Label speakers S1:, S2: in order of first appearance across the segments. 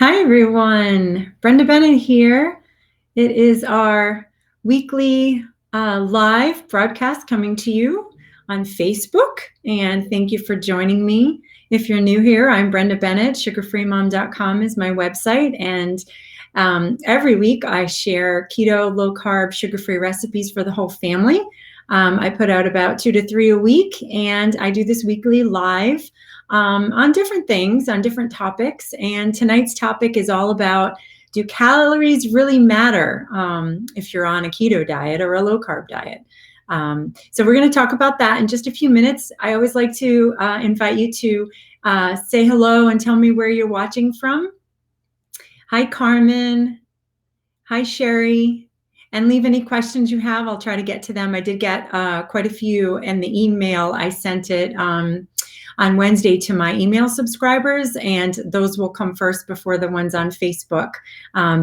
S1: Hi, everyone. Brenda Bennett here. It is our weekly live broadcast coming to you on Facebook. And thank you for joining me. If you're new here, I'm Brenda Bennett. Sugarfreemom.com is my website. And every week I share keto, low carb, sugar-free recipes for the whole family. I put out about 2 to 3 a week, and I do this weekly live on different things, on different topics. And tonight's topic is all about, do calories really matter if you're on a keto diet or a low carb diet? So we're going to talk about that in just a few minutes. I always like to invite you to say hello and tell me where you're watching from. Hi, Carmen. Hi, Sherry. And leave any questions you have. I'll try to get to them. I did get quite a few in the email. I sent it on Wednesday to my email subscribers, and those will come first before the ones on Facebook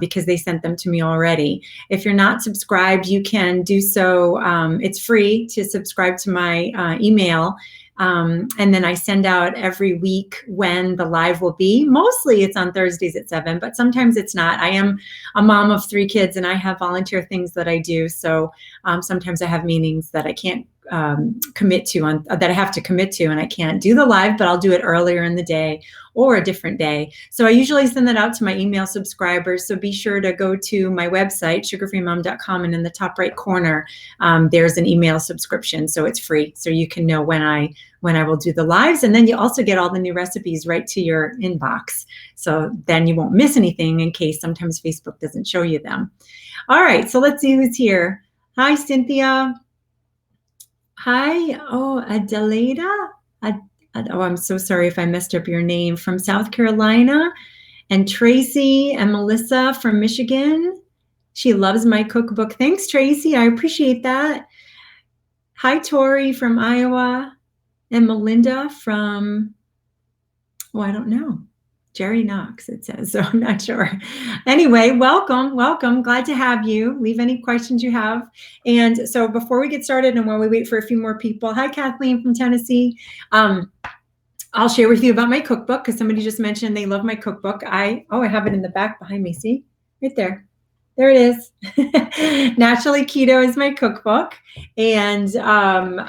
S1: because they sent them to me already. If you're not subscribed, you can do so. It's free to subscribe to my email. And then I send out every week when the live will be. Mostly it's on Thursdays at 7, but sometimes it's not. I am a mom of 3 kids and I have volunteer things that I do. So sometimes I have meetings that I can't commit to that I have to commit to, and I can't do the live, but I'll do it earlier in the day or a different day. So I usually send that out to my email subscribers. So be sure to go to my website, sugarfreemom.com, and in the top right corner, there's an email subscription. So it's free. So you can know when I will do the lives. And then you also get all the new recipes right to your inbox. So then you won't miss anything in case sometimes Facebook doesn't show you them. All right. So let's see who's here. Hi, Cynthia. Hi. Oh, Adelaida. Oh, I'm so sorry if I messed up your name. From South Carolina. And Tracy and Melissa from Michigan. She loves my cookbook. Thanks, Tracy. I appreciate that. Hi, Tori from Iowa. And Melinda from, I don't know. Jerry Knox, it says, so I'm not sure. Anyway, welcome. Glad to have you. Leave any questions you have. And so before we get started and while we wait for a few more people, hi, Kathleen from Tennessee. I'll share with you about my cookbook because somebody just mentioned they love my cookbook. I have it in the back behind me. See, right there. There it is. Naturally Keto is my cookbook. And I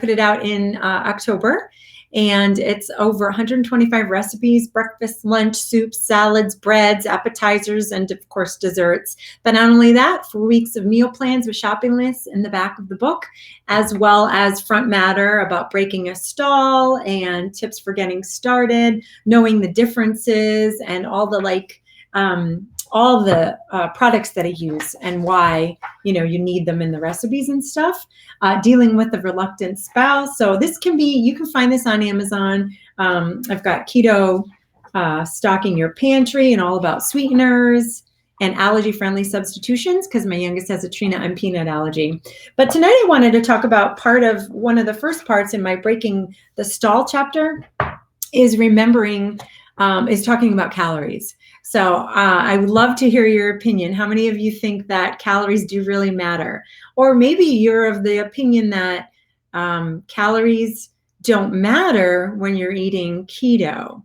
S1: put it out in October. And it's over 125 recipes, breakfast, lunch, soups, salads, breads, appetizers, and of course, desserts. But not only that, 4 weeks of meal plans with shopping lists in the back of the book, as well as front matter about breaking a stall and tips for getting started, knowing the differences and all the products that I use and why, you need them in the recipes and stuff, dealing with the reluctant spouse. So you can find this on Amazon. I've got keto, stocking your pantry and all about sweeteners and allergy-friendly substitutions because my youngest has a tree nut and peanut allergy. But tonight I wanted to talk about one of the first parts in my Breaking the Stall chapter is talking about calories. So I would love to hear your opinion. How many of you think that calories do really matter? Or maybe you're of the opinion that calories don't matter when you're eating keto.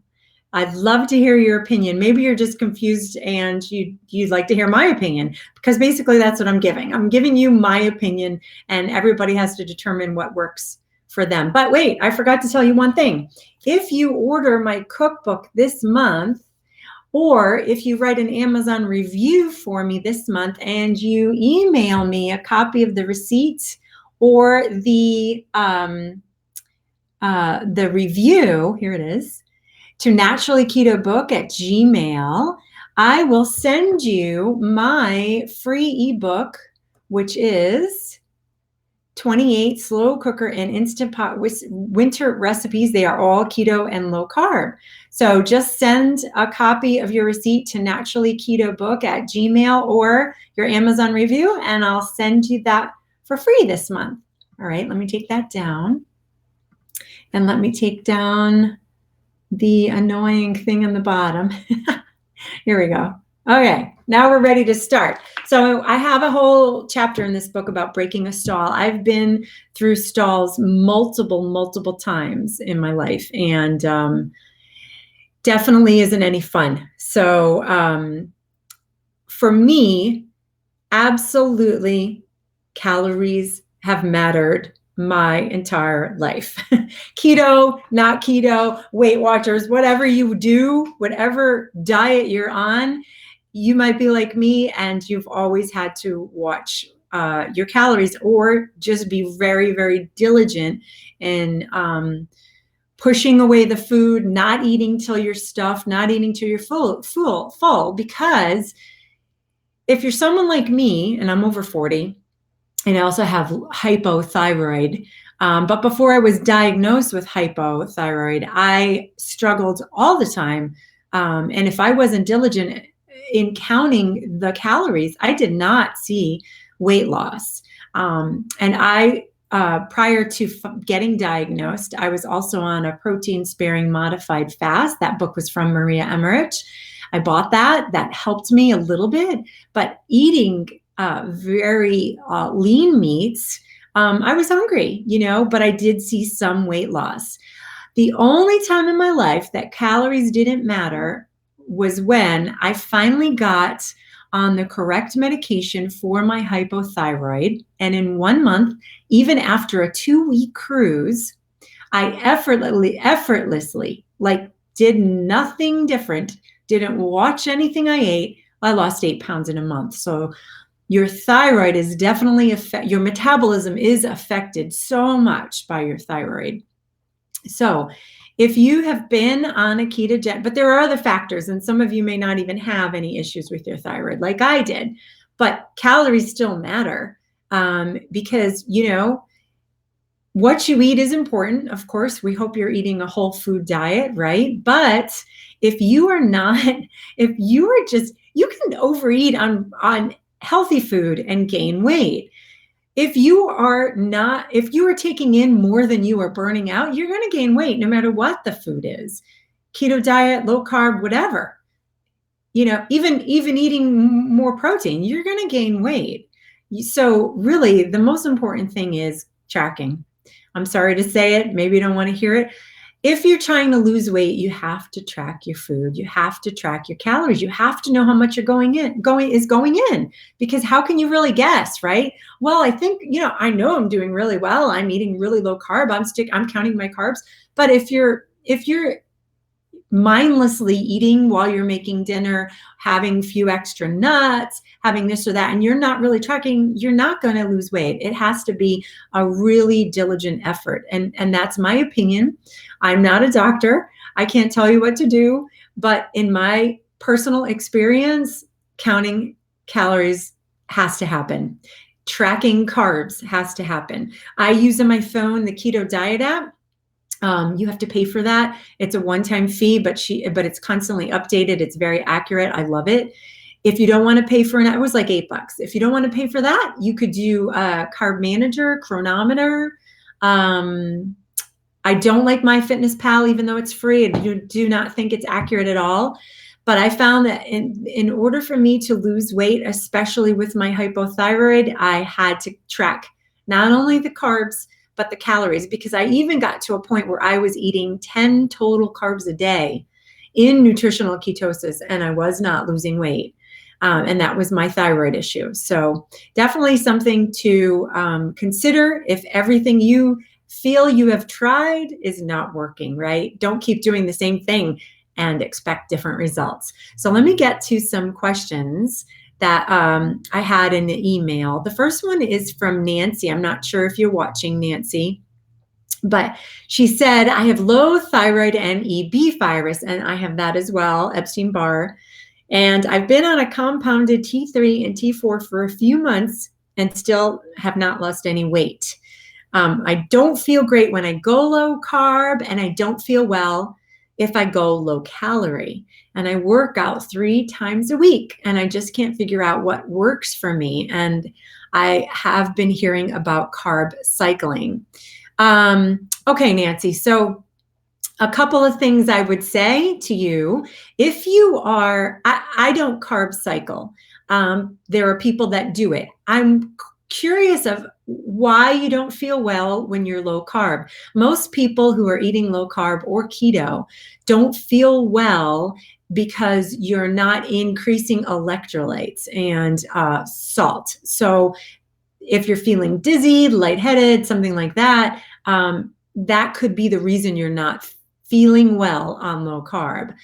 S1: I'd love to hear your opinion. Maybe you're just confused and you'd like to hear my opinion, because basically that's what I'm giving. I'm giving you my opinion, and everybody has to determine what works for them. But wait, I forgot to tell you one thing. If you order my cookbook this month, or if you write an Amazon review for me this month and you email me a copy of the receipt or the review, here it is, to naturallyketobook@gmail.com, I will send you my free ebook, which is 28 slow cooker and instant pot winter recipes. They are all keto and low carb. So just send a copy of your receipt to naturallyketobook@gmail.com or your Amazon review, and I'll send you that for free this month. All right, let me take that down. And let me take down the annoying thing on the bottom. Here we go. Okay, now we're ready to start. So I have a whole chapter in this book about breaking a stall. I've been through stalls multiple times in my life, and definitely isn't any fun. So for me, absolutely, calories have mattered my entire life. Keto, not keto, Weight Watchers, whatever you do, whatever diet you're on, you might be like me and you've always had to watch your calories, or just be very, very diligent in pushing away the food, not eating till you're stuffed, not eating till you're full, because if you're someone like me, and I'm over 40, and I also have hypothyroid, but before I was diagnosed with hypothyroid, I struggled all the time. And if I wasn't diligent in counting the calories, I did not see weight loss. And prior to getting diagnosed, I was also on a protein sparing modified fast. That book was from Maria Emmerich. I bought that. That helped me a little bit, but eating very lean meats, I was hungry, but I did see some weight loss. The only time in my life that calories didn't matter was when I finally got on the correct medication for my hypothyroid. And in 1 month, even after a 2-week cruise, I effortlessly, like, did nothing different, didn't watch anything I ate. I lost 8 pounds in a month. So your thyroid is definitely your metabolism is affected so much by your thyroid. So if you have been on a ketogenic, but there are other factors, and some of you may not even have any issues with your thyroid like I did, but calories still matter, because, what you eat is important. Of course, we hope you're eating a whole food diet, right? But if you are not, if you are just, you can overeat on healthy food and gain weight. If you are taking in more than you are burning out, you're going to gain weight no matter what the food is. Keto diet, low carb, whatever. Even eating more protein, you're going to gain weight. So really, the most important thing is tracking. I'm sorry to say it. Maybe you don't want to hear it. If you're trying to lose weight, you have to track your food. You have to track your calories. You have to know how much you're going in, because how can you really guess, right? Well, I think, I know I'm doing really well. I'm eating really low carb. I'm counting my carbs. But if you're mindlessly eating while you're making dinner, having a few extra nuts, having this or that, and you're not really tracking, you're not going to lose weight. It has to be a really diligent effort. And that's my opinion. I'm not a doctor. I can't tell you what to do, but in my personal experience, counting calories has to happen. Tracking carbs has to happen. I use on my phone the Keto Diet app. You have to pay for that. It's a one-time fee, but it's constantly updated. It's very accurate. I love it. If you don't want to pay for it was like $8. If you don't want to pay for that, you could do a Carb Manager, Chronometer. I don't like MyFitnessPal, even though it's free. I do not think it's accurate at all. But I found that in order for me to lose weight, especially with my hypothyroid, I had to track not only the carbs, but the calories, because I even got to a point where I was eating 10 total carbs a day in nutritional ketosis, and I was not losing weight. And that was my thyroid issue. So definitely something to consider if everything you feel you have tried is not working, right? Don't keep doing the same thing and expect different results. So let me get to some questions that I had in the email. The first one is from Nancy. I'm not sure if you're watching, Nancy, but she said, I have low thyroid and EB virus, and I have that as well, Epstein-Barr. And I've been on a compounded T3 and T4 for a few months and still have not lost any weight. I don't feel great when I go low carb, and I don't feel well if I go low calorie. And I work out 3 times a week, and I just can't figure out what works for me. And I have been hearing about carb cycling. Okay, Nancy. So a couple of things I would say to you. If you are, I don't carb cycle. There are people that do it. I'm curious of why you don't feel well when you're low carb. Most people who are eating low carb or keto don't feel well because you're not increasing electrolytes and salt. So if you're feeling dizzy, lightheaded, something like that, that could be the reason you're not feeling well on low carb.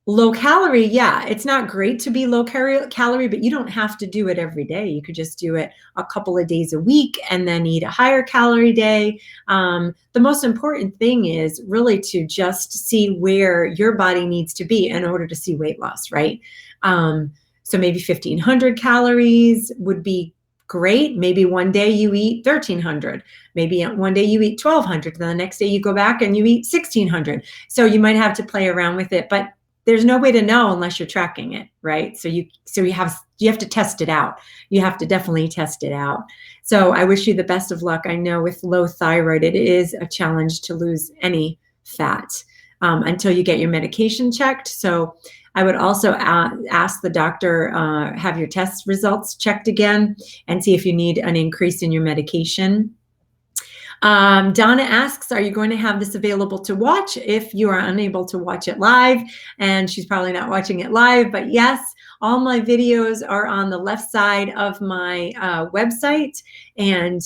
S1: Low calorie, yeah, it's not great to be low calorie, but you don't have to do it every day. You could just do it a couple of days a week and then eat a higher calorie day. The most important thing is really to just see where your body needs to be in order to see weight loss, right? So maybe 1,500 calories would be great. Maybe one day you eat 1,300. Maybe one day you eat 1,200. Then the next day you go back and you eat 1,600. So you might have to play around with it, but there's no way to know unless you're tracking it, right? So you have to test it out. You have to definitely test it out. So I wish you the best of luck. I know with low thyroid, it is a challenge to lose any fat until you get your medication checked. So I would also ask the doctor, have your test results checked again and see if you need an increase in your medication. Donna asks, are you going to have this available to watch if you are unable to watch it live? And she's probably not watching it live, but yes, all my videos are on the left side of my website, and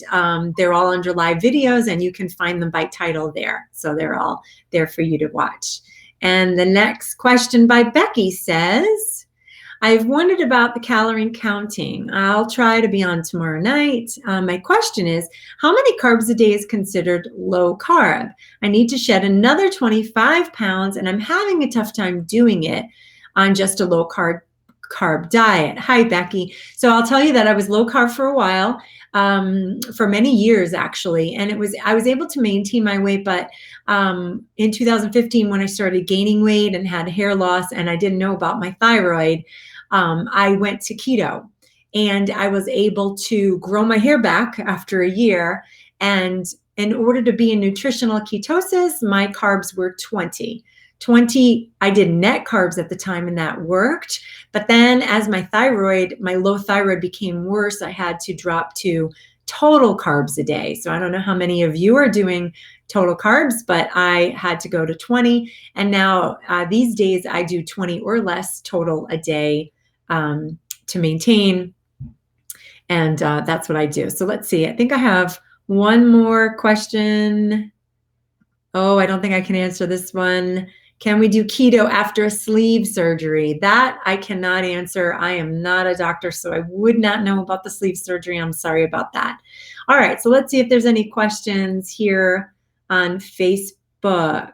S1: they're all under live videos, and you can find them by title there. So they're all there for you to watch. And the next question by Becky says, I've wondered about the calorie counting. I'll try to be on tomorrow night. My question is, how many carbs a day is considered low carb? I need to shed another 25 pounds and I'm having a tough time doing it on just a low carb diet. Hi, Becky. So I'll tell you that I was low carb for a while, for many years actually. And I was able to maintain my weight, but in 2015, when I started gaining weight and had hair loss and I didn't know about my thyroid, I went to keto and I was able to grow my hair back after a year. And in order to be in nutritional ketosis, my carbs were 20. I did net carbs at the time and that worked. But then as my low thyroid became worse, I had to drop to total carbs a day. So I don't know how many of you are doing total carbs, but I had to go to 20. And now these days I do 20 or less total a day to maintain. And that's what I do. So let's see. I think I have one more question. Oh, I don't think I can answer this one. Can we do keto after a sleeve surgery? That I cannot answer. I am not a doctor, so I would not know about the sleeve surgery. I'm sorry about that. All right, so let's see if there's any questions here on Facebook.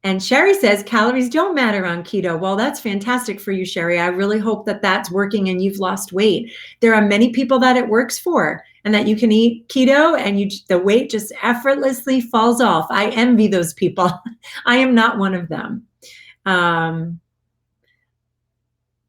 S1: And Sherry says, calories don't matter on keto. Well, that's fantastic for you, Sherry. I really hope that that's working and you've lost weight. There are many people that it works for and that you can eat keto and the weight just effortlessly falls off. I envy those people. I am not one of them.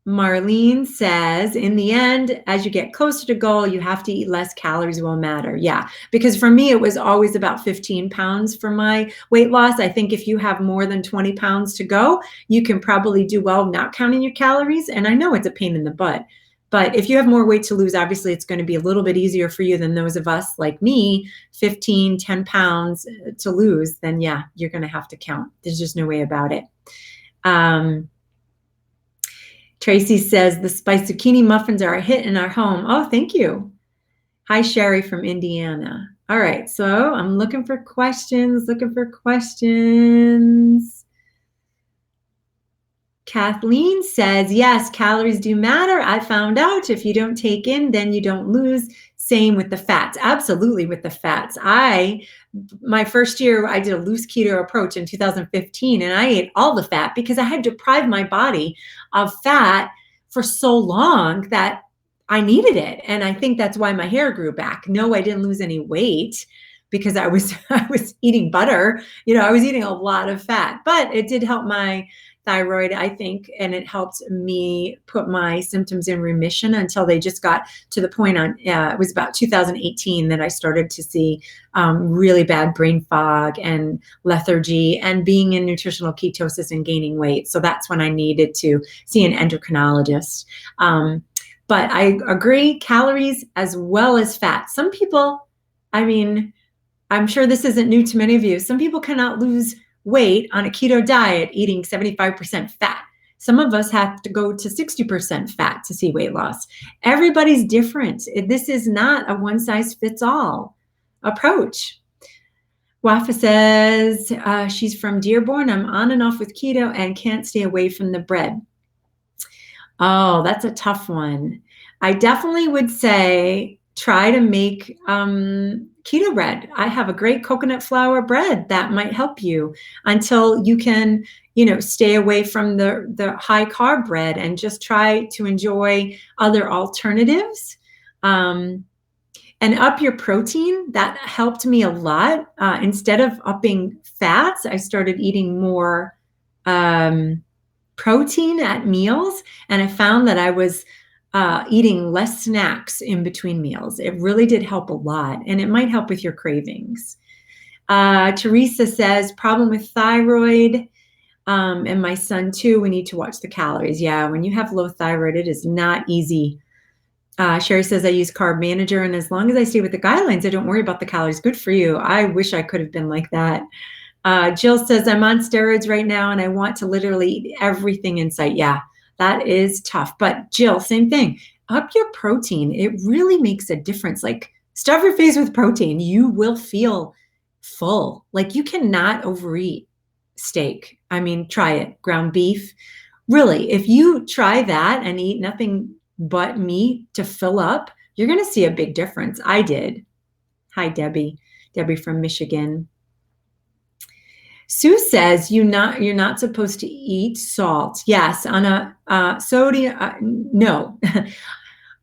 S1: Marlene says, in the end, as you get closer to goal, you have to eat less, calories will matter. Yeah, because for me, it was always about 15 pounds for my weight loss. I think if you have more than 20 pounds to go, you can probably do well not counting your calories. And I know it's a pain in the butt, but if you have more weight to lose, obviously it's going to be a little bit easier for you than those of us like me, 10 pounds to lose, then yeah, you're going to have to count. There's just no way about it. Tracy says, the spiced zucchini muffins are a hit in our home. Oh, thank you. Hi, Sherry from Indiana. All right, so I'm looking for questions. Kathleen says, yes, calories do matter. I found out if you don't take in, then you don't lose. Same with the fats. Absolutely with the fats. My first year, I did a loose keto approach in 2015, and I ate all the fat because I had deprived my body of fat for so long that I needed it. And I think that's why my hair grew back. No, I didn't lose any weight because I was eating butter. I was eating a lot of fat, but it did help my thyroid, I think, and it helped me put my symptoms in remission until they just got to the point it was about 2018 that I started to see really bad brain fog and lethargy and being in nutritional ketosis and gaining weight. So that's when I needed to see an endocrinologist. But I agree, calories as well as fat. Some people, I mean, I'm sure this isn't new to many of you. Some people cannot lose weight on a keto diet eating 75% fat. Some of us have to go to 60% fat to see weight loss. Everybody's different. This is not a one size fits all approach. Wafa says she's from Dearborn. I'm on and off with keto and can't stay away from the bread. Oh, that's a tough one. I definitely would say try to make keto bread. I have a great coconut flour bread that might help you until you can, stay away from the high carb bread and just try to enjoy other alternatives. And up your protein. That helped me a lot. Instead of upping fats, I started eating more protein at meals, and I found that I was eating less snacks in between meals. It really did help a lot, and it might help with your cravings. Teresa says, problem with thyroid, and my son too, we need to watch the calories. Yeah, when you have low thyroid, it is not easy. Sherry says, I use Carb Manager, and as long as I stay with the guidelines, I don't worry about the calories. Good for you. I wish I could have been like that. Jill says, I'm on steroids right now, and I want to literally eat everything in sight. Yeah, that is tough. But Jill, same thing. Up your protein. It really makes a difference. Like, stuff your face with protein. You will feel full. Like, you cannot overeat steak. I mean, try it. Ground beef. Really, if you try that and eat nothing but meat to fill up, you're going to see a big difference. I did. Hi, Debbie. Debbie from Michigan. Sue says you're not supposed to eat salt. Yes, on a sodium, no.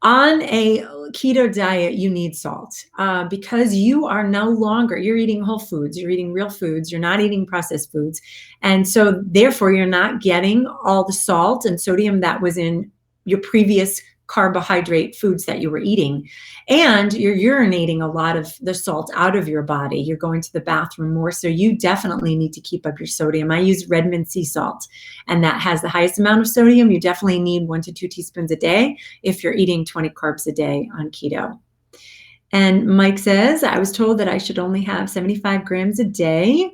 S1: On a keto diet, you need salt because you are no longer, you're eating whole foods, you're eating real foods, you're not eating processed foods. And so therefore, you're not getting all the salt and sodium that was in your previous carbohydrate foods that you were eating. And you're urinating a lot of the salt out of your body. You're going to the bathroom more. So you definitely need to keep up your sodium. I use Redmond sea salt, and that has the highest amount of sodium. You definitely need 1 to 2 teaspoons a day if you're eating 20 carbs a day on keto. And Mike says, I was told that I should only have 75 grams a day,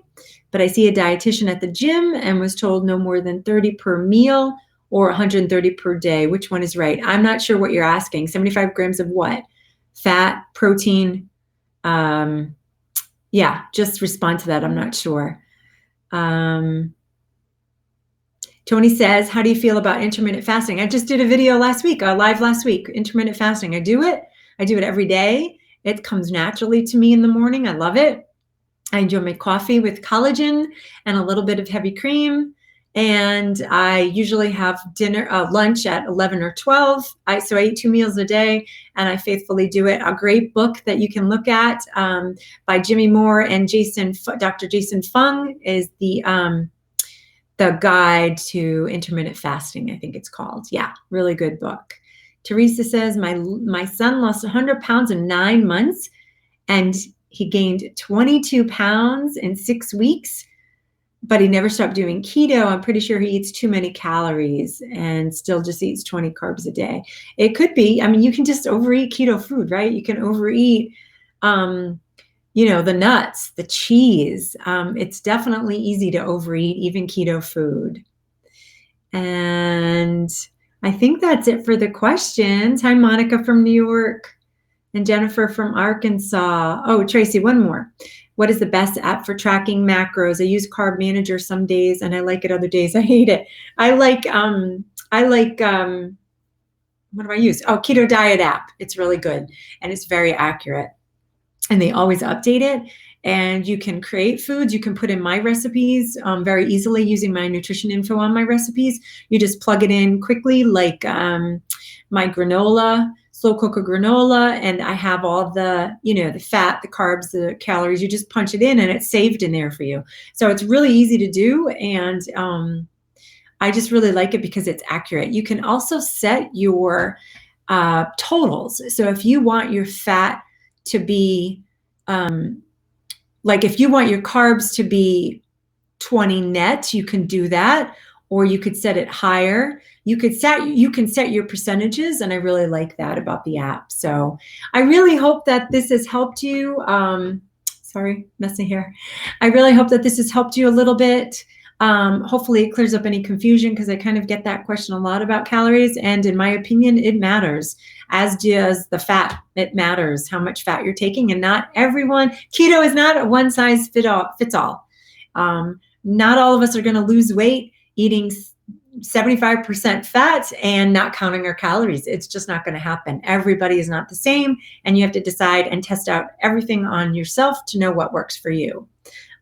S1: but I see a dietitian at the gym and was told no more than 30 per meal or 130 per day. Which one is right? I'm not sure what you're asking. 75 grams of what? Fat, protein? Yeah, just respond to that. I'm not sure. Tony says, how do you feel about intermittent fasting? I just did a video last week, live last week, intermittent fasting. I do it every day. It comes naturally to me in the morning. I love it. I enjoy my coffee with collagen and a little bit of heavy cream. And I usually have lunch at 11 or 12. So I eat 2 meals a day, and I faithfully do it. A great book that you can look at by Jimmy Moore and Dr. Jason Fung is the Guide to Intermittent Fasting, I think it's called. Yeah, really good book. Teresa says, my son lost 100 pounds in 9 months, and he gained 22 pounds in 6 weeks. But he never stopped doing keto. I'm pretty sure he eats too many calories and still just eats 20 carbs a day. It could be, you can just overeat keto food, right? You can overeat, the nuts, the cheese. It's definitely easy to overeat even keto food. And I think that's it for the questions. Hi, Monica from New York and Jennifer from Arkansas. Oh, Tracy, one more. What is the best app for tracking macros? I use Carb Manager some days and I like it other days. I hate it. I like what do I use? Oh, Keto Diet app. It's really good and it's very accurate. And they always update it. And you can create foods. You can put in my recipes very easily using my nutrition info on my recipes. You just plug it in quickly, like my granola, slow cooker granola, and I have all the, the fat, the carbs, the calories. You just punch it in and it's saved in there for you. So it's really easy to do. And I just really like it because it's accurate. You can also set your totals. So if you want your fat to be, if you want your carbs to be 20 net, you can do that. or you could set it higher. You can set your percentages, and I really like that about the app. So I really hope that this has helped you. Sorry, messy hair. I really hope that this has helped you a little bit. Hopefully it clears up any confusion, because I kind of get that question a lot about calories, and in my opinion, it matters, as does the fat. It matters how much fat you're taking, and not everyone, keto is not a one size fits all. Not all of us are going to lose weight eating 75% fat and not counting our calories. It's just not going to happen. Everybody is not the same, and you have to decide and test out everything on yourself to know what works for you.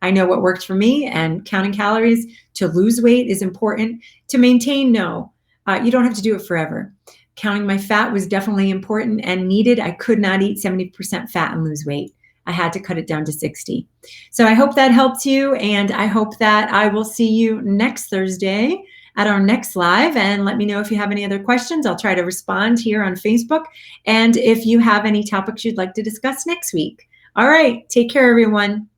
S1: I know what works for me, and counting calories to lose weight is important. To maintain, no. You don't have to do it forever. Counting my fat was definitely important and needed. I could not eat 70% fat and lose weight. I had to cut it down to 60. So I hope that helps you, and I hope that I will see you next Thursday at our next live. And let me know if you have any other questions. I'll try to respond here on Facebook, and if you have any topics you'd like to discuss next week. All right, take care, everyone.